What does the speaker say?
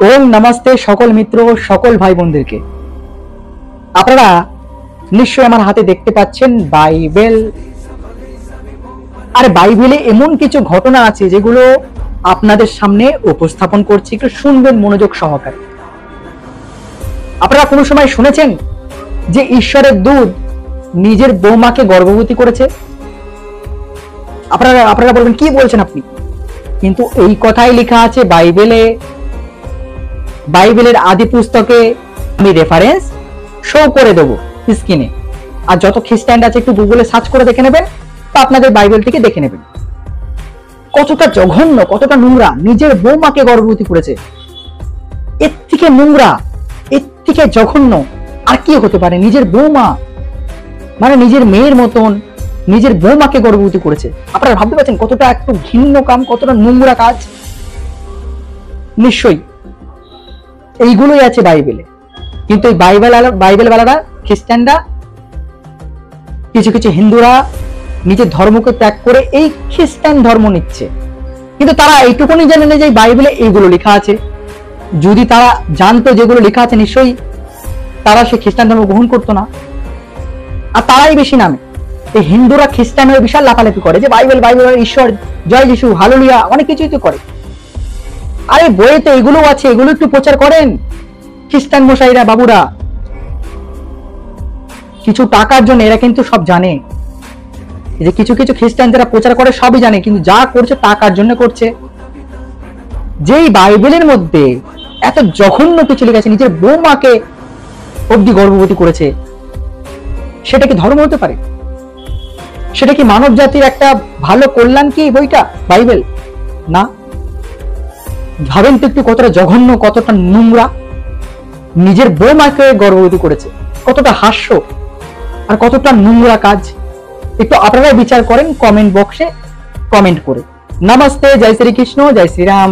ওম নমস্তে সকল মিত্র সকল ভাই বোনদেরকে। আপনারা নিশ্চয়ই আমার হাতে দেখতে পাচ্ছেন বাইবেল। আর বাইবেলে এমন কিছু ঘটনা আছে যেগুলো আপনাদের সামনে উপস্থাপন করছি, একটু শুনবেন মনোযোগ সহকারে। আপনারা কোনো সময় শুনেছেন যে ঈশ্বরের দূত নিজের বৌমাকে গর্ভবতী করেছে? আপনারা বলবেন কি বলছেন আপনি, কিন্তু এই কথাই লেখা আছে বাইবেলের আদি পুস্তকে। আমি রেফারেন্স শো করে দেবো স্ক্রিনে, আর যত খ্রিস্টান আছে একটু গুগলে সার্চ করে দেখে নেবেন, তো আপনাদের বাইবেলটিকে দেখে নেবেন। কতটা জঘন্য, কতটা নোংরা, নিজের বৌমাকে গর্ভবতী করেছে। এর থেকে নোংরা, এর থেকে জঘন্য আর কি হতে পারে? নিজের বৌমা, মানে নিজের মেয়ের মতন নিজের বৌমাকে গর্ভবতী করেছে। আপনারা ভাবতে পারছেন কতটা একটু ঘৃণ্য কাম, কতটা নোংরা কাজ? নিশ্চয়ই এইগুলোই আছে বাইবেলে, কিন্তু এই বাইবেলওয়ালারা, খ্রিস্টানরা, কিছু কিছু হিন্দুরা নিজের ধর্মকে ত্যাগ করে এই খ্রিস্টান ধর্ম নিচ্ছে। কিন্তু তারা এইটুকুনি জানে না যে বাইবেলে এইগুলো লেখা আছে। যদি তারা জানতো যেগুলো লেখা আছে, নিশ্চয়ই তারা সে খ্রিস্টান ধর্ম গ্রহণ করতো না। আর তারাই বেশি নামে। এই হিন্দুরা খ্রিস্টান হয়ে বিশাল লাফালাফি করে যে বাইবেল ঈশ্বর, জয় যিশু, হালেলুয়া, অনেক কিছুই তো করে। আরে বইতে এগুলো আছে, এগুলো একটু প্রচার করেন খ্রিস্টান মশাইরা, বাবুরা। কিছু টাকার জন্য এরা কিন্তু সব জানে, যে কিছু কিছু খ্রিস্টান যারা প্রচার করে সবই জানে, কিন্তু যা করছে টাকার জন্য করছে। যেই বাইবেলের মধ্যে এত জঘন্য কিছু লেখা আছে, নিজের বৌমাকে অবধি গর্ভবতী করেছে, সেটা কি ধর্ম হতে পারে? সেটা কি মানব জাতির একটা ভালো কল্যাণ কি বইটা বাইবেল? না। ভাবেন তো একটু কতটা জঘন্য, কতটা নোংরা। নিজের বৌমাকে গর্ভবতী করেছে, কতটা হাস্য আর কতটা নোংরা কাজ। একটু আপনারা বিচার করেন কমেন্ট বক্সে কমেন্ট করে। নমস্তে, জয় শ্রী কৃষ্ণ, জয় শ্রীরাম।